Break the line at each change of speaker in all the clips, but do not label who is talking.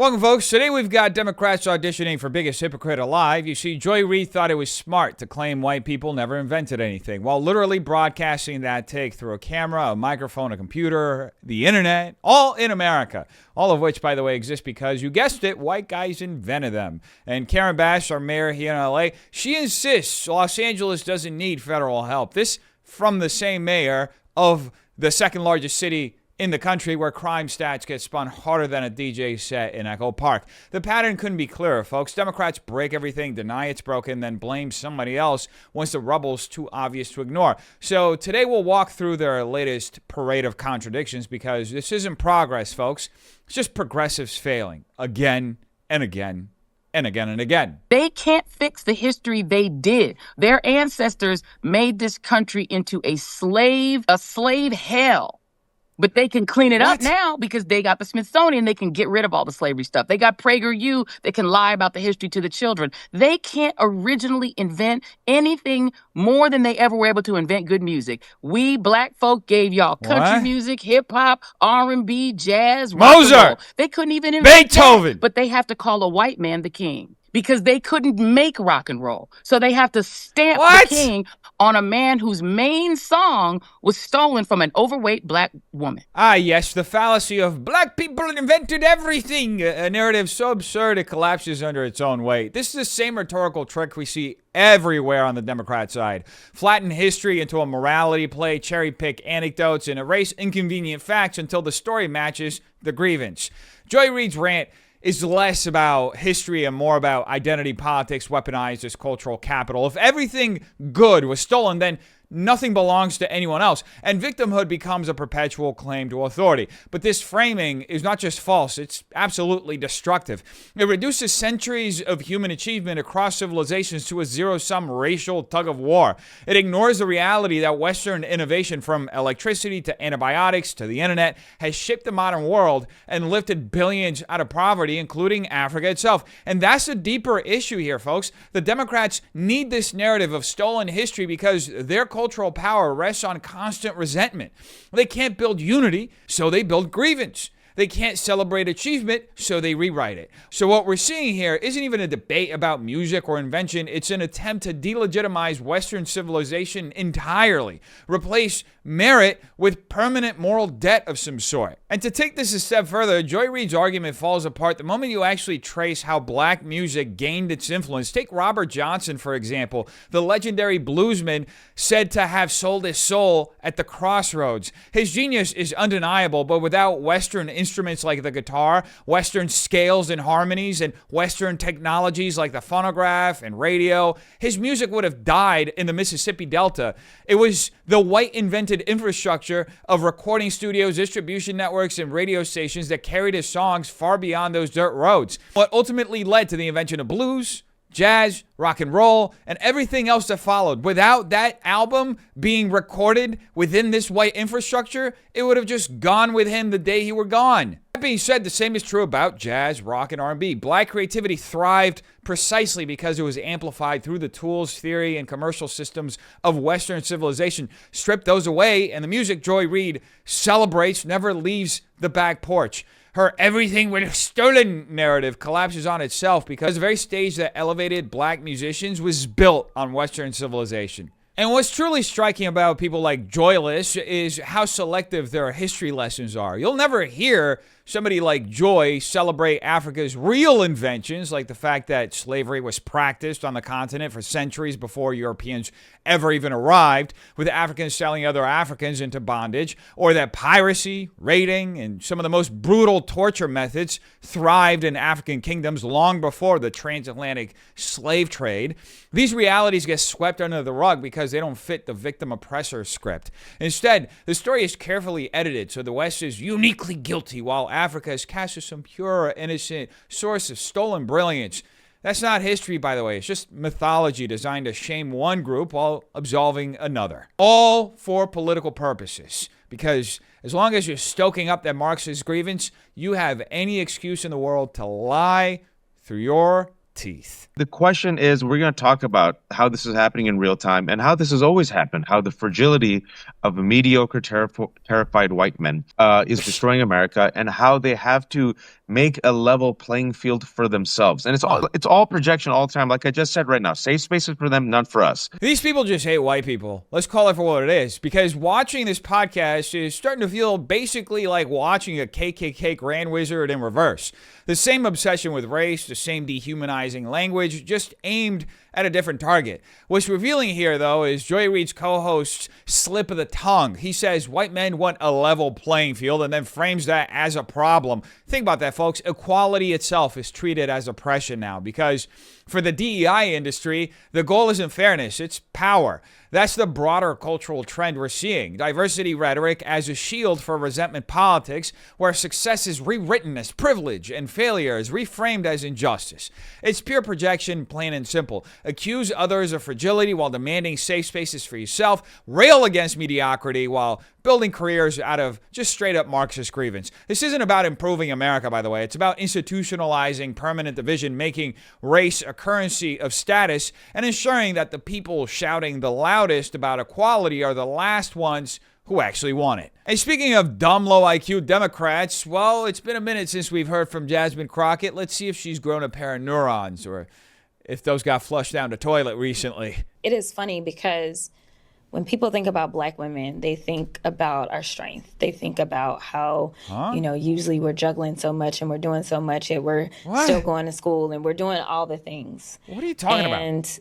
Welcome, folks. Today we've got Democrats auditioning for Biggest Hypocrite Alive. You see, Joy Reid thought it was smart to claim white people never invented anything, while literally broadcasting that take through a camera, a microphone, a computer, the internet, all in America. All of which, by the way, exist because, you guessed it, white guys invented them. And Karen Bass, our mayor here in LA, she insists Los Angeles doesn't need federal help. This from the same mayor of the second largest city in the country, where crime stats get spun harder than a DJ set in Echo Park. The pattern couldn't be clearer, folks. Democrats break everything, deny it's broken, then blame somebody else once the rubble's too obvious to ignore. So today we'll walk through their latest parade of contradictions, because this isn't progress, folks. It's just progressives failing again and again and again and again.
They can't fix the history they did. Their ancestors made this country into a slave hell. But they can clean it up now because they got the Smithsonian. They can get rid of all the slavery stuff. They got PragerU. They can lie about the history to the children. They can't originally invent anything more than they ever were able to invent good music. We black folk gave y'all country music, hip hop, R&B, jazz,
Mozart.
They couldn't even invent
Beethoven.
That, but they have to call a white man the king, because they couldn't make rock and roll. So they have to stamp the king on a man whose main song was stolen from an overweight black woman.
Ah, yes, the fallacy of black people invented everything. A narrative so absurd it collapses under its own weight. This is the same rhetorical trick we see everywhere on the Democrat side. Flatten history into a morality play, cherry-pick anecdotes, and erase inconvenient facts until the story matches the grievance. Joy Reid's rant is less about history and more about identity politics weaponized as cultural capital. If everything good was stolen, then nothing belongs to anyone else, and victimhood becomes a perpetual claim to authority. But this framing is not just false, it's absolutely destructive. It reduces centuries of human achievement across civilizations to a zero-sum racial tug-of-war. It ignores the reality that Western innovation, from electricity to antibiotics to the internet, has shaped the modern world and lifted billions out of poverty, including Africa itself. And that's a deeper issue here, folks. The Democrats need this narrative of stolen history because their cultural power rests on constant resentment. They can't build unity, so they build grievance. They can't celebrate achievement, so they rewrite it. So what we're seeing here isn't even a debate about music or invention. It's an attempt to delegitimize Western civilization entirely, replace merit with permanent moral debt of some sort. And to take this a step further, Joy Reid's argument falls apart the moment you actually trace how black music gained its influence. Take Robert Johnson, for example, the legendary bluesman said to have sold his soul at the crossroads. His genius is undeniable, but without Western instruments like the guitar, Western scales and harmonies, and Western technologies like the phonograph and radio, his music would have died in the Mississippi Delta. It was the white invented infrastructure of recording studios, distribution networks, and radio stations that carried his songs far beyond those dirt roads. What ultimately led to the invention of blues, jazz, rock and roll, and everything else that followed. Without that album being recorded within this white infrastructure, it would have just gone with him the day he were gone. That being said, the same is true about jazz, rock, and R&B. Black creativity thrived precisely because it was amplified through the tools, theory, and commercial systems of Western civilization. Strip those away, and the music Joy Reid celebrates never leaves the back porch. Her everything was stolen narrative collapses on itself because the very stage that elevated black musicians was built on Western civilization. And what's truly striking about people like Joyless is how selective their history lessons are. You'll never hear somebody like Joy celebrate Africa's real inventions, like the fact that slavery was practiced on the continent for centuries before Europeans ever even arrived, with Africans selling other Africans into bondage, or that piracy, raiding, and some of the most brutal torture methods thrived in African kingdoms long before the transatlantic slave trade. These realities get swept under the rug because they don't fit the victim-oppressor script. Instead, the story is carefully edited so the West is uniquely guilty while Africa is cast as some pure, innocent source of stolen brilliance. That's not history, by the way. It's just mythology designed to shame one group while absolving another. All for political purposes. Because as long as you're stoking up that Marxist grievance, you have any excuse in the world to lie through your teeth.
The question is, we're going to talk about how this is happening in real time and how this has always happened, how the fragility of mediocre, terrified white men is destroying America, and how they have to make a level playing field for themselves. And it's all projection all the time. Like I just said right now, safe spaces for them, none for us.
These people just hate white people. Let's call it for what it is, because watching this podcast is starting to feel basically like watching a KKK Grand Wizard in reverse. The same obsession with race, the same dehumanizing language, just aimed at a different target. What's revealing here, though, is Joy Reid's co-host's slip of the tongue. He says white men want a level playing field and then frames that as a problem. Think about that, folks. Equality itself is treated as oppression now, because for the DEI industry, the goal isn't fairness, it's power. That's the broader cultural trend we're seeing. Diversity rhetoric as a shield for resentment politics, where success is rewritten as privilege and failure is reframed as injustice. It's pure projection, plain and simple. Accuse others of fragility while demanding safe spaces for yourself. Rail against mediocrity while building careers out of just straight up Marxist grievance. This isn't about improving America, by the way. It's about institutionalizing permanent division, making race a currency of status, and ensuring that the people shouting the loudest about equality are the last ones who actually want it. And speaking of dumb, low IQ Democrats, well, it's been a minute since we've heard from Jasmine Crockett. Let's see if she's grown a pair of neurons or if those got flushed down the toilet recently.
It is funny because when people think about Black women, they think about our strength. They think about how, usually we're juggling so much and we're doing so much and we're still going to school and we're doing all the things.
What are you talking about?
And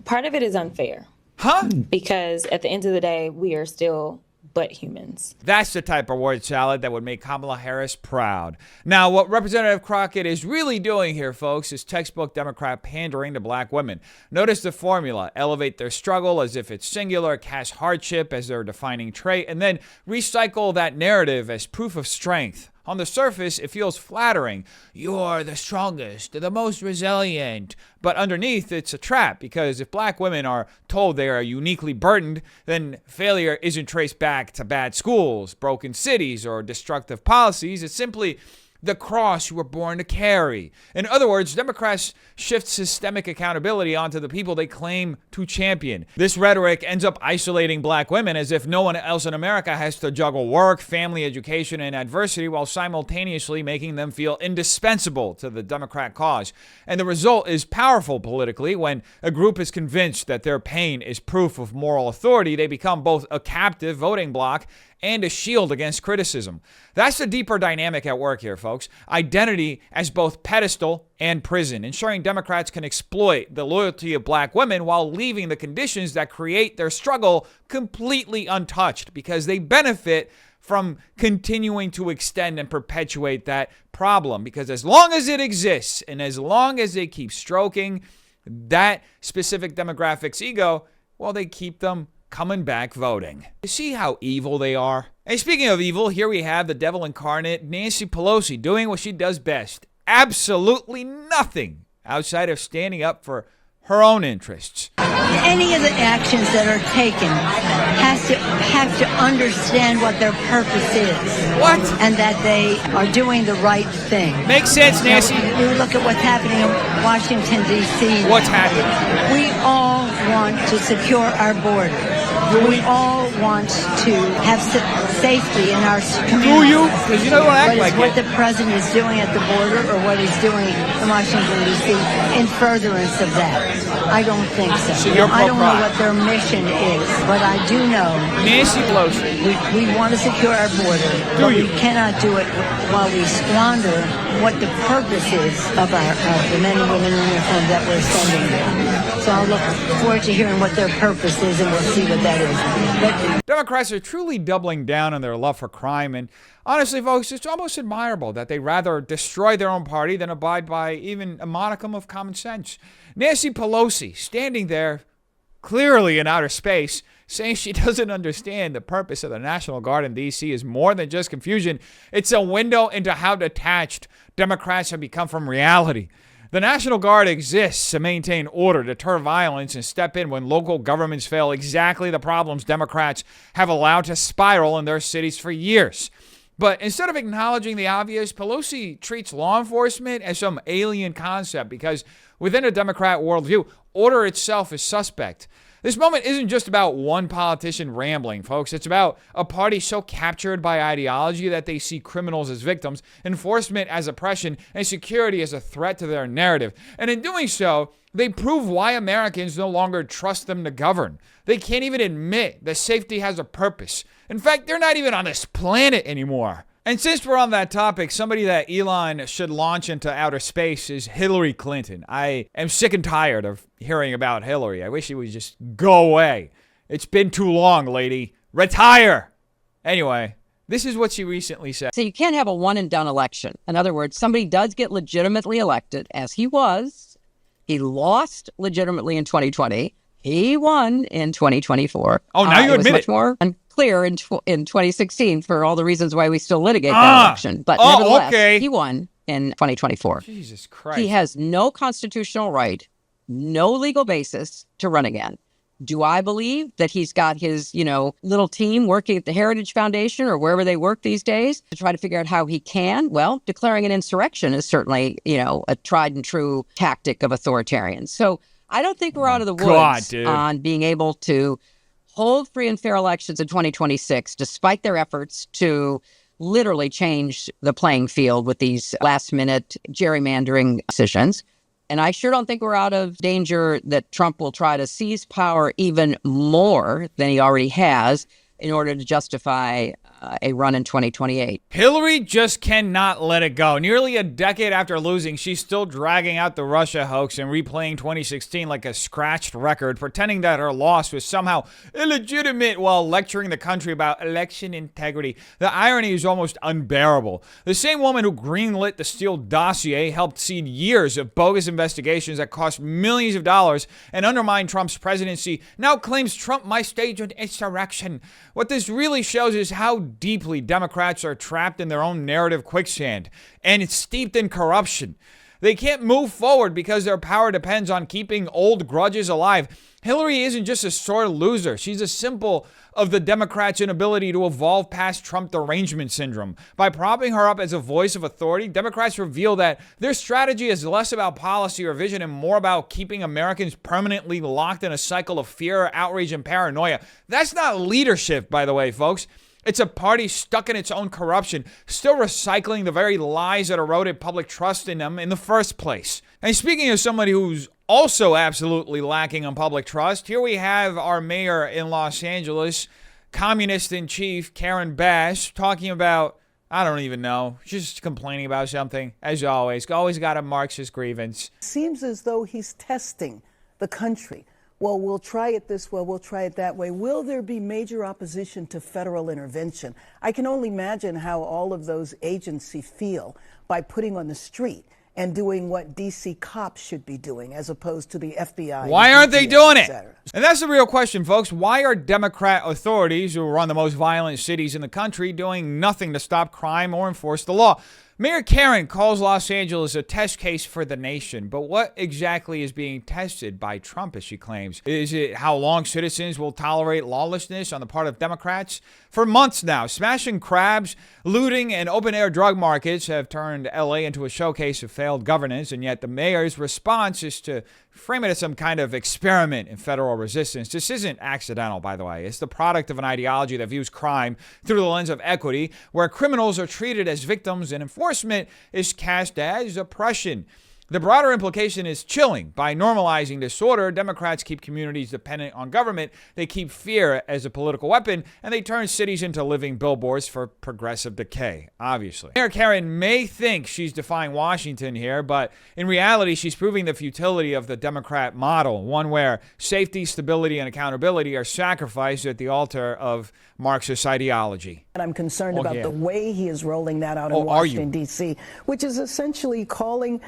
part of it is unfair.
Huh?
Because at the end of the day, we are still but humans.
That's the type of word salad that would make Kamala Harris proud. Now, what Representative Crockett is really doing here, folks, is textbook Democrat pandering to Black women. Notice the formula: elevate their struggle as if it's singular, cast hardship as their defining trait, and then recycle that narrative as proof of strength. On the surface, it feels flattering. You're the strongest, the most resilient. But underneath, it's a trap, because if Black women are told they are uniquely burdened, then failure isn't traced back to bad schools, broken cities, or destructive policies. It's simply the cross you were born to carry. In other words, Democrats shift systemic accountability onto the people they claim to champion. This rhetoric ends up isolating Black women as if no one else in America has to juggle work, family, education, and adversity, while simultaneously making them feel indispensable to the Democrat cause. And the result is powerful politically. When a group is convinced that their pain is proof of moral authority, they become both a captive voting bloc and a shield against criticism. That's the deeper dynamic at work here, folks. Identity as both pedestal and prison, ensuring Democrats can exploit the loyalty of Black women while leaving the conditions that create their struggle completely untouched, because they benefit from continuing to extend and perpetuate that problem. Because as long as it exists and as long as they keep stroking that specific demographic's ego, well, they keep them coming back voting. You see how evil they are? And speaking of evil, here we have the devil incarnate, Nancy Pelosi, doing what she does best. Absolutely nothing outside of standing up for her own interests.
Any of the actions that are taken have to understand what their purpose is.
What?
And that they are doing the right thing.
Makes sense, Nancy.
You look at what's happening in Washington, D.C.
What's happening?
We all want to secure our border. We all want to have safety in our community.
Do you? Because you don't act like
what
it.
the president is doing at the border, or what he's doing in Washington, D.C., in furtherance of that? I don't think so.
So you're
I don't know
pro-pride.
what their mission is, but I do know
Nancy Pelosi.
we want to secure our border,
Do
but
you?
we cannot do it while we squander what the purpose is of the men and women in uniform that we're sending there. So I'll look forward to hearing what their purpose is, and we'll see what that is. But
Democrats are truly doubling down on their love for crime, and honestly, folks, it's almost admirable that they rather destroy their own party than abide by even a modicum of common sense. Nancy Pelosi standing there, clearly in outer space, saying she doesn't understand the purpose of the National Guard in D.C. is more than just confusion. It's a window into how detached Democrats have become from reality. The National Guard exists to maintain order, deter violence, and step in when local governments fail, exactly the problems Democrats have allowed to spiral in their cities for years. But instead of acknowledging the obvious, Pelosi treats law enforcement as some alien concept because within a Democrat worldview, order itself is suspect. This moment isn't just about one politician rambling, folks. It's about a party so captured by ideology that they see criminals as victims, enforcement as oppression, and security as a threat to their narrative. And in doing so, they prove why Americans no longer trust them to govern. They can't even admit that safety has a purpose. In fact, they're not even on this planet anymore. And since we're on that topic, somebody that Elon should launch into outer space is Hillary Clinton. I am sick and tired of hearing about Hillary. I wish she would just go away. It's been too long, lady. Retire! Anyway, this is what she recently said.
So you can't have a one and done election. In other words, somebody does get legitimately elected, as he was. He lost legitimately in 2020. He won in 2024.
Oh, now you admit it.
It was much more unclear in 2016 for all the reasons why we still litigate that election. But nevertheless, he won in 2024.
Jesus Christ.
He has no constitutional right, no legal basis to run again. Do I believe that he's got his, little team working at the Heritage Foundation or wherever they work these days to try to figure out how he can? Well, declaring an insurrection is certainly, a tried and true tactic of authoritarians. So I don't think we're out of the woods on being able to hold free and fair elections in 2026, despite their efforts to literally change the playing field with these last-minute gerrymandering decisions. And I sure don't think we're out of danger that Trump will try to seize power even more than he already has in order to justify a run in 2028.
Hillary just cannot let it go. Nearly a decade after losing, she's still dragging out the Russia hoax and replaying 2016 like a scratched record, pretending that her loss was somehow illegitimate while lecturing the country about election integrity. The irony is almost unbearable. The same woman who greenlit the Steele dossier helped seed years of bogus investigations that cost millions of dollars and undermined Trump's presidency now claims Trump might stage an insurrection. What this really shows is how deeply Democrats are trapped in their own narrative quicksand, and it's steeped in corruption. They can't move forward because their power depends on keeping old grudges alive. Hillary isn't just a sore loser. She's a symbol of the Democrats' inability to evolve past Trump derangement syndrome. By propping her up as a voice of authority, Democrats reveal that their strategy is less about policy or vision and more about keeping Americans permanently locked in a cycle of fear, outrage, and paranoia. That's not leadership, by the way, folks. It's a party stuck in its own corruption, still recycling the very lies that eroded public trust in them in the first place. And speaking of somebody who's also absolutely lacking on public trust, here we have our mayor in Los Angeles, communist-in-chief Karen Bass, talking about, I don't even know, just complaining about something, as always. Always got a Marxist grievance.
Seems as though he's testing the country. Well, we'll try it this way, we'll try it that way. Will there be major opposition to federal intervention? I can only imagine how all of those agencies feel by putting on the street and doing what D.C. cops should be doing as opposed to the FBI.
Why aren't they doing it? And that's the real question, folks. Why are Democrat authorities who run the most violent cities in the country doing nothing to stop crime or enforce the law? Mayor Karen calls Los Angeles a test case for the nation, but what exactly is being tested by Trump, as she claims? Is it how long citizens will tolerate lawlessness on the part of Democrats? For months now, smashing crabs, looting, and open-air drug markets have turned L.A. into a showcase of failed governance, and yet the mayor's response is to frame it as some kind of experiment in federal resistance. This isn't accidental, by the way. It's the product of an ideology that views crime through the lens of equity, where criminals are treated as victims and enforcement is cast as oppression. The broader implication is chilling. By normalizing disorder, Democrats keep communities dependent on government. They keep fear as a political weapon, and they turn cities into living billboards for progressive decay, obviously. Mayor Karen may think she's defying Washington here, but in reality, she's proving the futility of the Democrat model, one where safety, stability, and accountability are sacrificed at the altar of Marxist ideology.
And I'm concerned about the way he is rolling that out in Washington, D.C., which is essentially going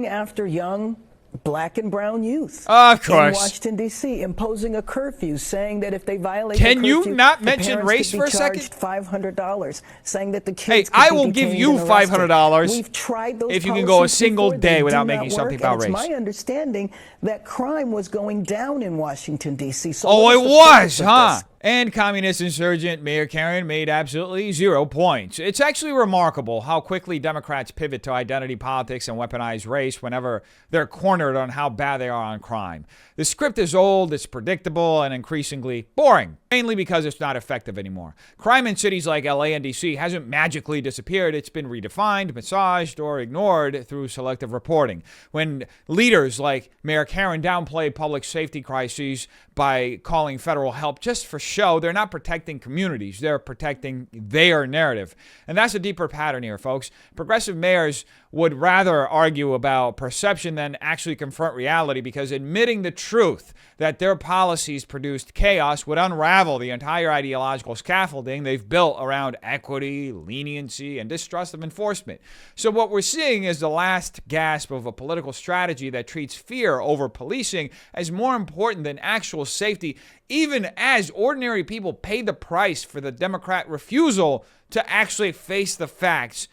after young black and brown youth
of course.
In Washington, D.C., imposing a curfew, saying that if they violate
Can
the curfew,
you not
the
mention race for a second?
$500, saying that the kids
I will give you $500
We've tried those
if you can go a single
before.
day
They
without
do
making
not
something
work,
about
and
race.
It's my understanding that crime was going down in Washington, D.C. So
it was, huh? And communist insurgent Mayor Karen made absolutely 0 points. It's actually remarkable how quickly Democrats pivot to identity politics and weaponize race whenever they're cornered on how bad they are on crime. The script is old, it's predictable, and increasingly boring, mainly because it's not effective anymore. Crime in cities like LA and DC hasn't magically disappeared. It's been redefined, massaged, or ignored through selective reporting. When leaders like Mayor Karen downplay public safety crises by calling federal help just for show, they're not protecting communities. They're protecting their narrative. And that's a deeper pattern here, folks. Progressive mayors would rather argue about perception than actually confront reality, because admitting the truth that their policies produced chaos would unravel the entire ideological scaffolding they've built around equity, leniency, and distrust of enforcement. So what we're seeing is the last gasp of a political strategy that treats fear over policing as more important than actual safety, even as ordinary people pay the price for the Democrat refusal to actually face the facts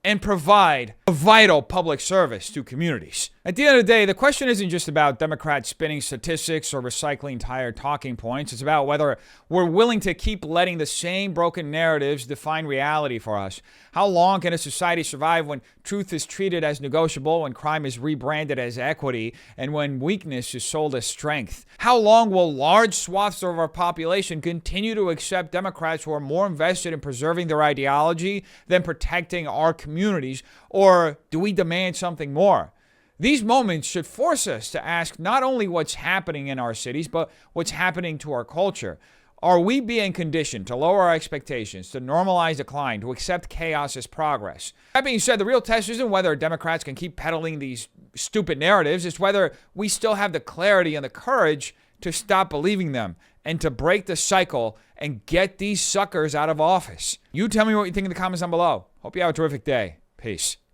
and provide a vital public service to communities. At the end of the day, the question isn't just about Democrats spinning statistics or recycling tired talking points. It's about whether we're willing to keep letting the same broken narratives define reality for us. How long can a society survive when truth is treated as negotiable, when crime is rebranded as equity, and when weakness is sold as strength? How long will large swaths of our population continue to accept Democrats who are more invested in preserving their ideology than protecting our communities? Or do we demand something more? These moments should force us to ask not only what's happening in our cities, but what's happening to our culture. Are we being conditioned to lower our expectations, to normalize decline, to accept chaos as progress? That being said, the real test isn't whether Democrats can keep peddling these stupid narratives. It's whether we still have the clarity and the courage to stop believing them and to break the cycle and get these suckers out of office. You tell me what you think in the comments down below. Hope you have a terrific day. Peace.